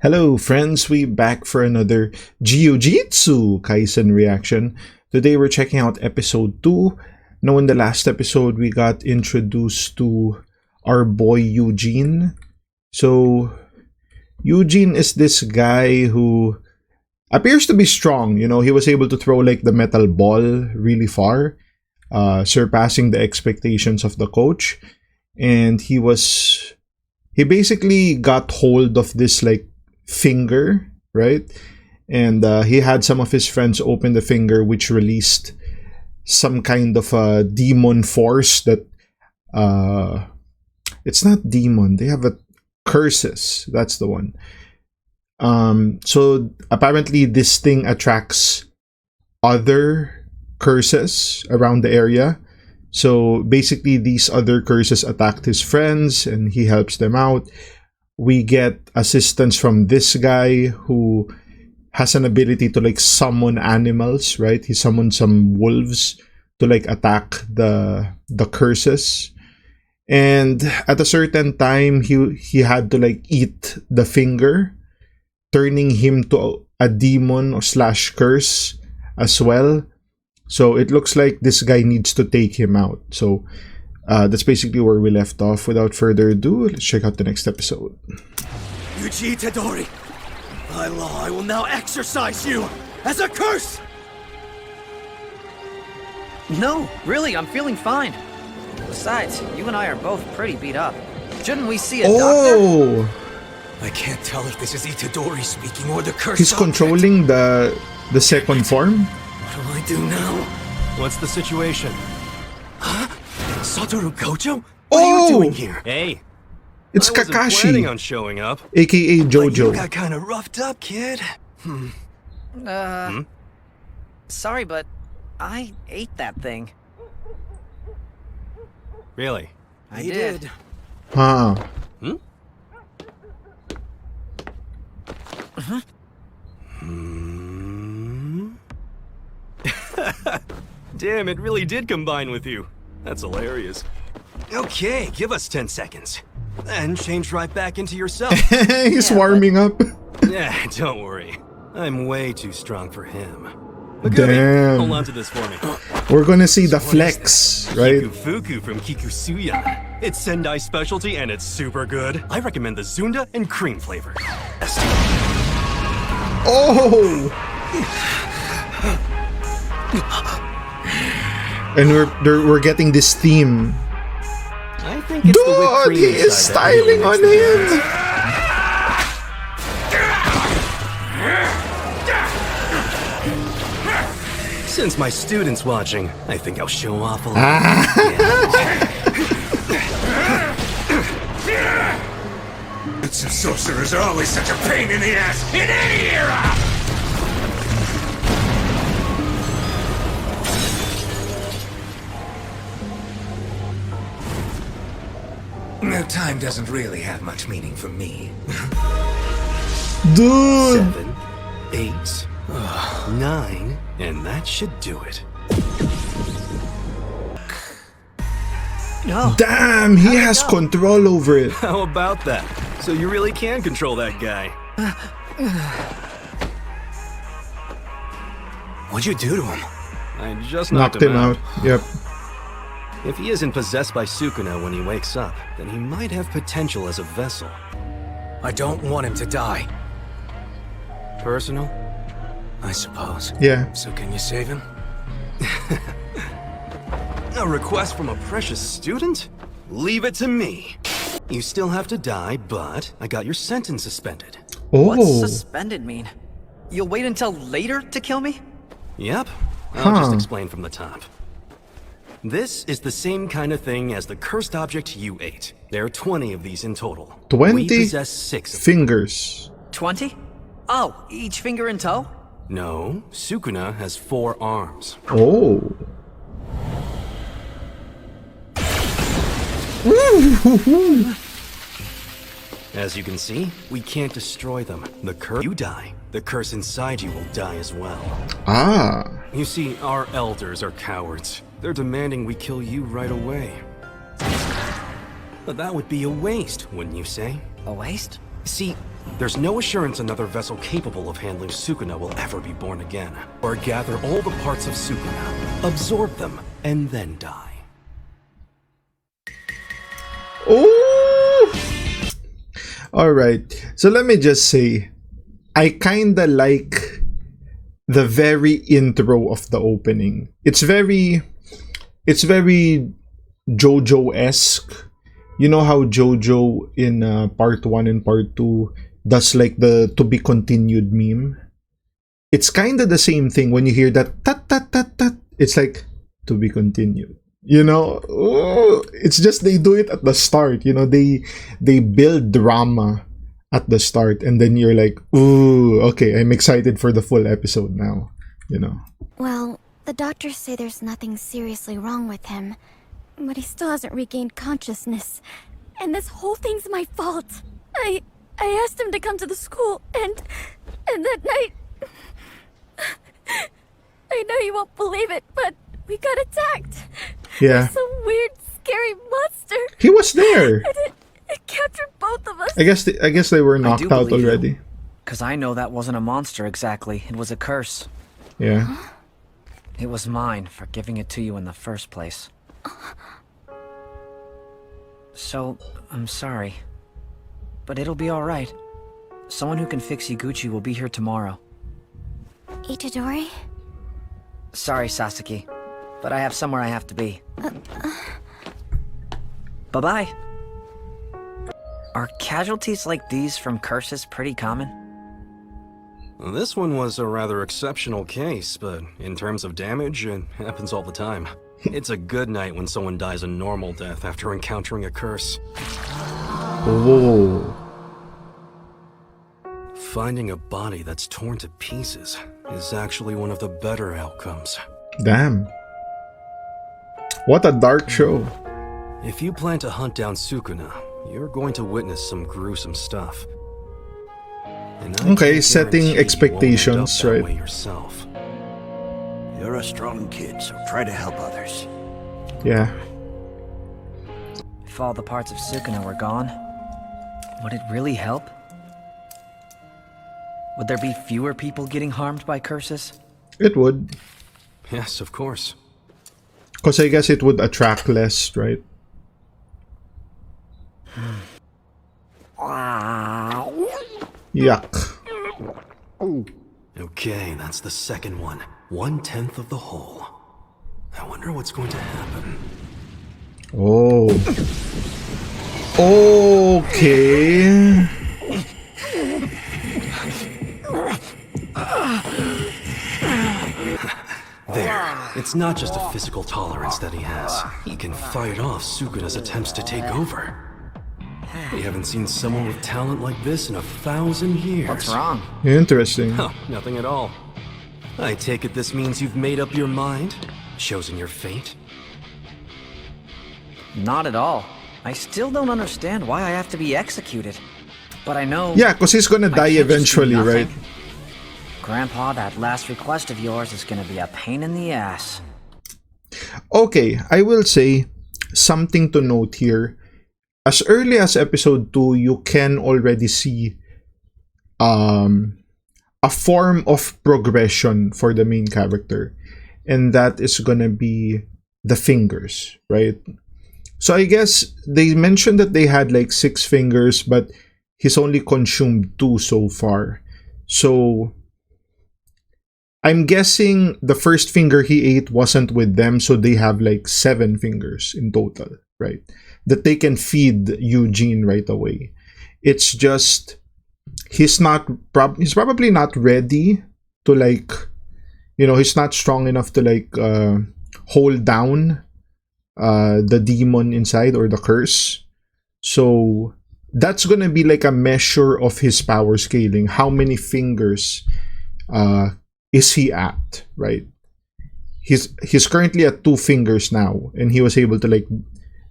Hello friends, we back for another Jujutsu Kaisen reaction. Today we're checking out episode 2. Now in the last episode we got introduced to our boy Eugene. So Eugene is this guy who appears to be strong. You know, he was able to throw like the metal ball really far, surpassing the expectations of the coach. And he basically got hold of this like finger, right? And he had some of his friends open the finger, which released some kind of a demon force that it's not demon, they have a curses, that's the one. So apparently this thing attracts other curses around the area. So basically these other curses attacked his friends and he helps them out. We get assistance from this guy who has an ability to like summon animals, right? He summoned some wolves to like attack the curses. And at a certain time he had to like eat the finger, turning him to a demon or slash curse as well. So it looks like this guy needs to take him out. So that's basically where we left off. Without further ado, let's check out the next episode. Yujiitadori, by law, I will now exorcise you as a curse! No, really, I'm feeling fine. Besides, you and I are both pretty beat up. Shouldn't we see a doctor? I can't tell if this is Itadori speaking or the curse. He's controlling the second form. What do I do now? What's the situation? Huh? Satoru Gojo? What are you doing here? Hey, It's I wasn't planning Kakashi, on showing up. aka But you Jojo. got kind of roughed up, kid. Sorry, but I ate that thing. Really? I did. Huh. Damn, it really did combine with you. That's hilarious. Okay, give us 10 seconds. Then change right back into yourself. He's Yeah, warming up. Yeah, don't worry. I'm way too strong for him. Damn. Hold on to this for me. We're gonna see the flex, right? Fuku from Kikusuya. It's Sendai specialty and it's super good. I recommend the Zunda and cream flavor. Oh! And we're getting this theme. I think it's the whipped Dude, cream he is inside that really styling on makes him. Since my student's watching, I think I'll show off a little. Jujutsu sorcerers are always such a pain in the ass in any era! No, time doesn't really have much meaning for me. Dude! 7, 8, 9, and that should do it. No. Damn, he has control over it. How about that? So you really can control that guy. What'd you do to him? I just Knocked him out. Yep. If he isn't possessed by Sukuna when he wakes up, then he might have potential as a vessel. I don't want him to die. Personal? I suppose. Yeah. So can you save him? A request from a precious student? Leave it to me. You still have to die, but I got your sentence suspended. What's Oh. suspended mean? You'll wait until later to kill me? Yep. I'll just Huh. explain from the top. This is the same kind of thing as the cursed object you ate. There are 20 of these in total. 20 We possess 6 of them. fingers. 20? Oh, each finger in tow? No, Sukuna has 4 arms. Oh. As you can see, we can't destroy them. The curse you die, the curse inside you will die as well. Ah. You see, our elders are cowards. They're demanding we kill you right away. But that would be a waste, wouldn't you say? A waste? See, There's no assurance another vessel capable of handling Sukuna will ever be born again, or gather all the parts of Sukuna, absorb them, and then die. Oh! Alright, so let me just say, I kinda like the very intro of the opening. It's very Jojo-esque. You know how Jojo in part 1 and part 2 does like the to be continued meme? It's kinda the same thing when you hear that tat tat tat tat. It's like to be continued. You know, it's just they do it at the start. You know, they build drama at the start, and then you're like, ooh, okay, I'm excited for the full episode now. You know. Well, the doctors say there's nothing seriously wrong with him, but he still hasn't regained consciousness, and this whole thing's my fault. I asked him to come to the school, and that night, I know you won't believe it, but we got attacked. Yeah. Some weird, scary monster. He was there. And it captured both of us. I guess they were knocked out believe you. already. Because I know that wasn't a monster exactly. It was a curse. Yeah. It was mine for giving it to you in the first place. So, I'm sorry. But it'll be alright. Someone who can fix Higuchi will be here tomorrow. Itadori? Sorry, Sasaki. But I have somewhere I have to be. Bye-bye. Are casualties like these from curses pretty common? This one was a rather exceptional case, but in terms of damage, it happens all the time. It's a good night when someone dies a normal death after encountering a curse. Oh. Finding a body that's torn to pieces is actually one of the better outcomes. Damn. What a dark show. If you plan to hunt down Sukuna, you're going to witness some gruesome stuff. And I Okay, can't setting guarantee you won't end up expectations, that right? way yourself. You're a strong kid, so try to help others. Yeah. If all the parts of Sukuna were gone, would it really help? Would there be fewer people getting harmed by curses? It would. Yes, of course. Because I guess it would attract less, right? Yuck. Okay, that's the second one. 1/10 of the whole. I wonder what's going to happen. Oh. Okay. There. It's not just a physical tolerance that he has. He can fight off Sukuna's attempts to take over. We haven't seen someone with talent like this in 1,000 years. What's wrong? Interesting. Oh, nothing at all. I take it this means you've made up your mind? Chosen your fate? Not at all. I still don't understand why I have to be executed. But I know... Yeah, because he's gonna I die can't just do eventually, right? nothing. Grandpa, that last request of yours is gonna be a pain in the ass. Okay, I will say something to note here. As early as episode 2, you can already see a form of progression for the main character. And that is gonna be the fingers, right? So I guess they mentioned that they had like 6 fingers, but he's only consumed 2 so far. So I'm guessing the first finger he ate wasn't with them, so they have like 7 fingers in total, right? That they can feed Eugene right away. It's just he's probably not ready to like, you know, he's not strong enough to like hold down the demon inside or the curse. So that's gonna be like a measure of his power scaling. How many fingers is he at, right? He's currently at 2 fingers now, and he was able to like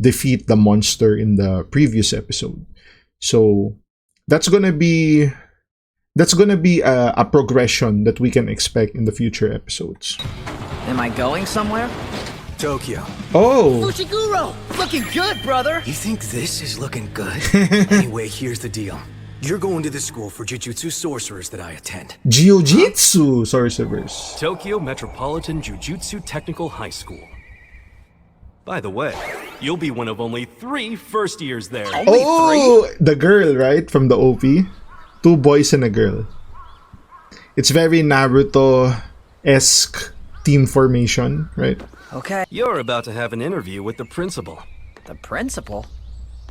defeat the monster in the previous episode. So that's gonna be a progression that we can expect in the future episodes. Am I going somewhere? Tokyo. Oh, Fushiguro! Looking good, brother! You think this is looking good? Anyway, here's the deal. You're going to the school for jujutsu sorcerers that I attend. Jiu-Jitsu sorcerers. Tokyo Metropolitan Jujutsu Technical High School. By the way, you'll be one of only 3 first years there. Oh, the girl, right? From the OP. 2 boys and a girl. It's very Naruto-esque team formation, right? Okay. You're about to have an interview with the principal. The principal?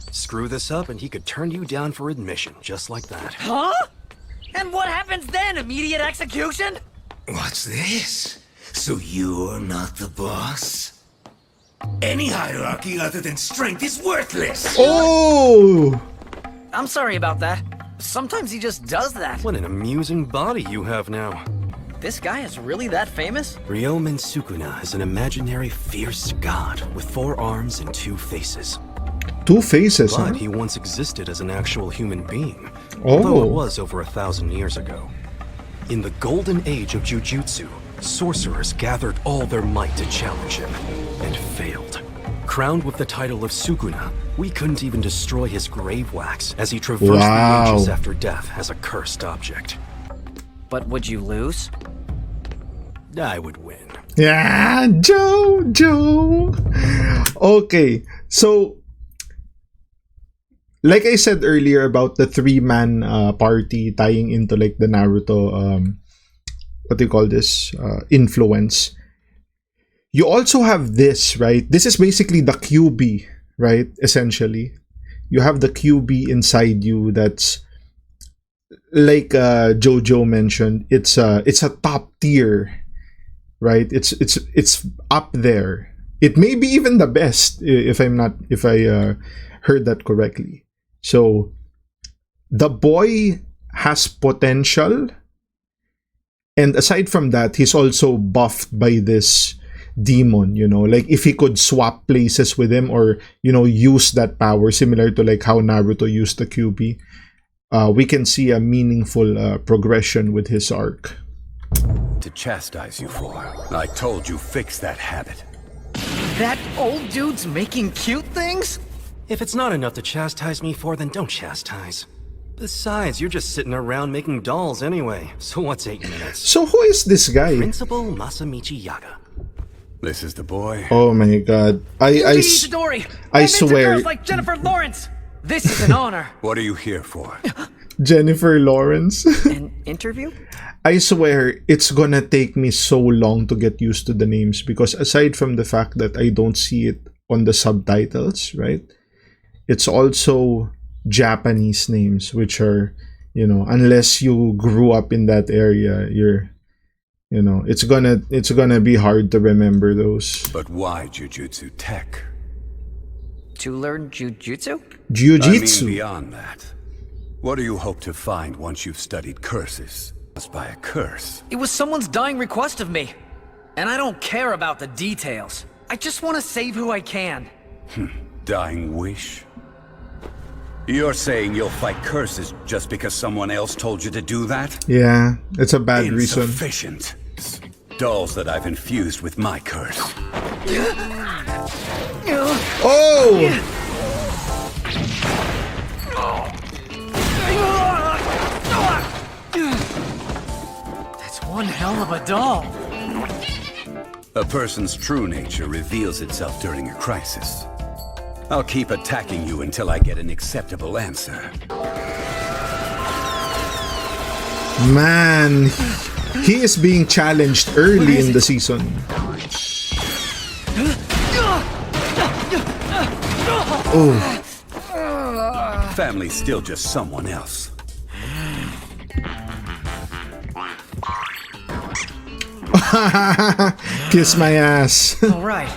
Screw this up and he could turn you down for admission, just like that. Huh? And what happens then? Immediate execution? What's this? So you're not the boss? Any hierarchy other than strength is worthless! Oh! I'm sorry about that. Sometimes he just does that. What an amusing body you have now. This guy is really that famous? Ryomen Sukuna is an imaginary fierce god with 4 arms and 2 faces. 2 faces, But huh? he once existed as an actual human being, although it Oh. was over 1,000 years ago. In the golden age of Jujutsu, sorcerers gathered all their might to challenge him, and failed. Crowned with the title of Sukuna, we couldn't even destroy his grave wax as he traversed Wow. the ages after death as a cursed object. But would you lose? I would win. Yeah, Jojo. Okay, so like I said earlier about the 3-man party tying into like the Naruto, what do you call this? Influence. You also have this, right? This is basically the QB, right? Essentially, you have the QB inside you. That's like Jojo mentioned. It's a top tier, right? It's up there. It may be even the best if I heard that correctly. So the boy has potential, and aside from that, he's also buffed by this demon, you know, like if he could swap places with him, or, you know, use that power similar to like how Naruto used the QB, we can see a meaningful progression with his arc. To chastise you for. I told you fix that habit. That old dude's making cute things? If it's not enough to chastise me for, then don't chastise. Besides, you're just sitting around making dolls anyway, so what's 8 minutes? So who is this guy? Principal Masamichi Yaga. This is the boy. Oh my god. Yujiitadori! I I'm into swear. girls like Jennifer Lawrence! This is an honor. What are you here for? Jennifer Lawrence. An interview? I swear it's gonna take me so long to get used to the names, because aside from the fact that I don't see it on the subtitles, right? It's also Japanese names, which are, you know, unless you grew up in that area, you know, it's gonna be hard to remember those. But why Jujutsu Tech? To learn jujutsu? Jiu-Jitsu. I mean beyond that. What do you hope to find once you've studied curses? By a curse. It was someone's dying request of me. And I don't care about the details. I just want to save who I can. Dying wish? You're saying you'll fight curses just because someone else told you to do that? Yeah, it's a bad reason. Insufficient. Dolls that I've infused with my curse. Oh! That's one hell of a doll. A person's true nature reveals itself during a crisis. I'll keep attacking you until I get an acceptable answer. Man, he is being challenged early in the season. Oh. Family's still just someone else. Kiss my ass. All right.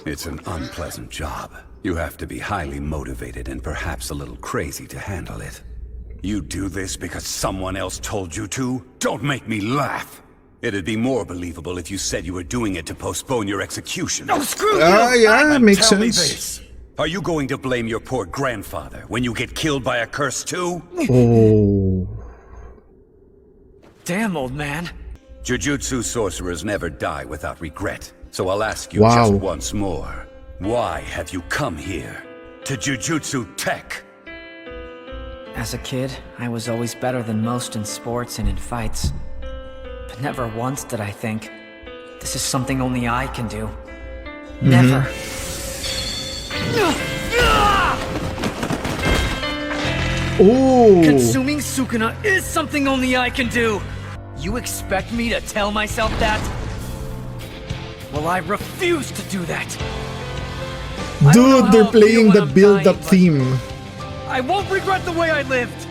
It's an unpleasant job. You have to be highly motivated and perhaps a little crazy to handle it. You do this because someone else told you to? Don't make me laugh! It'd be more believable if you said you were doing it to postpone your execution. Oh, screw you! Yeah, And makes tell me sense. this. Are you going to blame your poor grandfather when you get killed by a curse too? Oh. Damn, old man. Jujutsu sorcerers never die without regret. So I'll ask you Wow. just once more. Why have you come here? To Jujutsu Tech? As a kid, I was always better than most in sports and in fights. But never once did I think, this is something only I can do. Never. Oh, Consuming Sukuna is something only I can do! You expect me to tell myself that? Well, I refuse to do that! I don't know dude, how they're I'll feel playing when the I'm build-up dying, but theme. I won't regret the way I lived!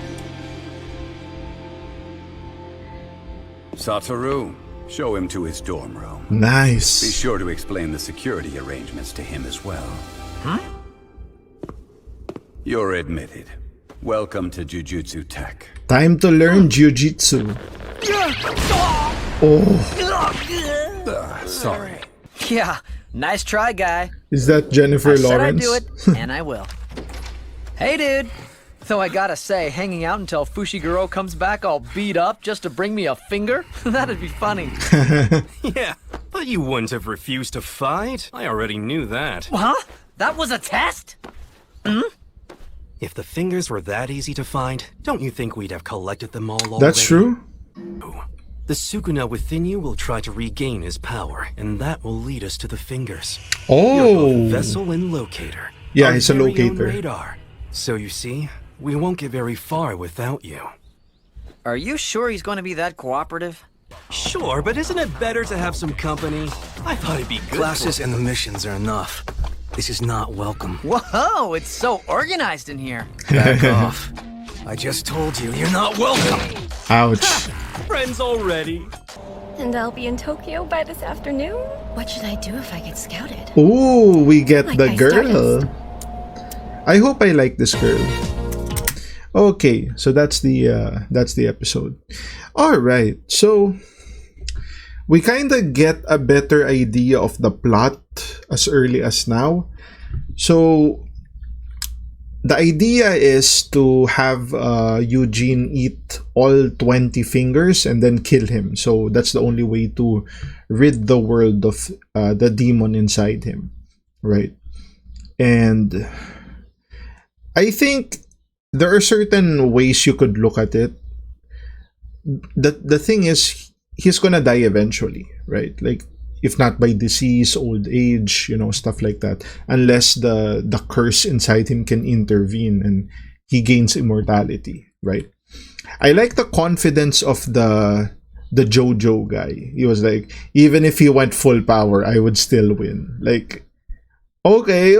Satoru, show him to his dorm room. Be Nice. sure to explain the security arrangements to him as well. Huh? You're admitted. Welcome to Jujutsu Tech. Time to learn Jujutsu. Oh, Sorry. Yeah, nice try, guy. is that Jennifer I said Lawrence? I'd do it, and I will. Hey, dude. Though I gotta say, hanging out until Fushiguro comes back all beat up just to bring me a finger? That'd be funny. Yeah, but you wouldn't have refused to fight. I already knew that. Huh? That was a test? If the fingers were that easy to find, don't you think we'd have collected them all already? That's true. The Sukuna within you will try to regain his power, and that will lead us to the fingers. You're both Oh, vessel and locator. Yeah, Our he's a very own locator. radar. So you see, we won't get very far without you. Are you sure he's going to be that cooperative? Sure, but isn't it better to have some company? I thought it'd be good. Classes and the missions are enough. This is not welcome. Whoa, it's so organized in here. Back off. I just told you, you're not welcome. Ouch. Friends already. And I'll be in Tokyo by this afternoon? What should I do if I get scouted? Oh, we get Like the my girl. Stardust. I hope I like this girl. Okay, so that's the episode. All right, so we kind of get a better idea of the plot as early as now. So the idea is to have Eugene eat all 20 fingers and then kill him. So that's the only way to rid the world of the demon inside him, right? And I think there are certain ways you could look at it. The thing is, he's gonna die eventually, right? Like, if not by disease, old age, stuff like that. Unless the curse inside him can intervene and he gains immortality, right? I like the confidence of the Jojo guy. He was like, even if he went full power, I would still win. Like, okay,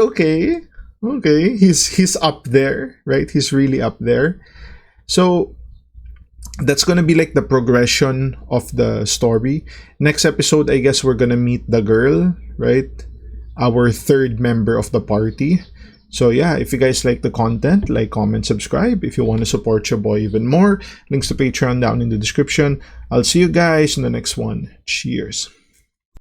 he's up there, right? He's really up there. So that's gonna be like the progression of the story. Next episode, I guess we're gonna meet the girl, right? Our third member of the party. So yeah, if you guys like the content, like, comment, subscribe. If you want to support your boy even more, links to Patreon down in the description. I'll see you guys in the next one. Cheers.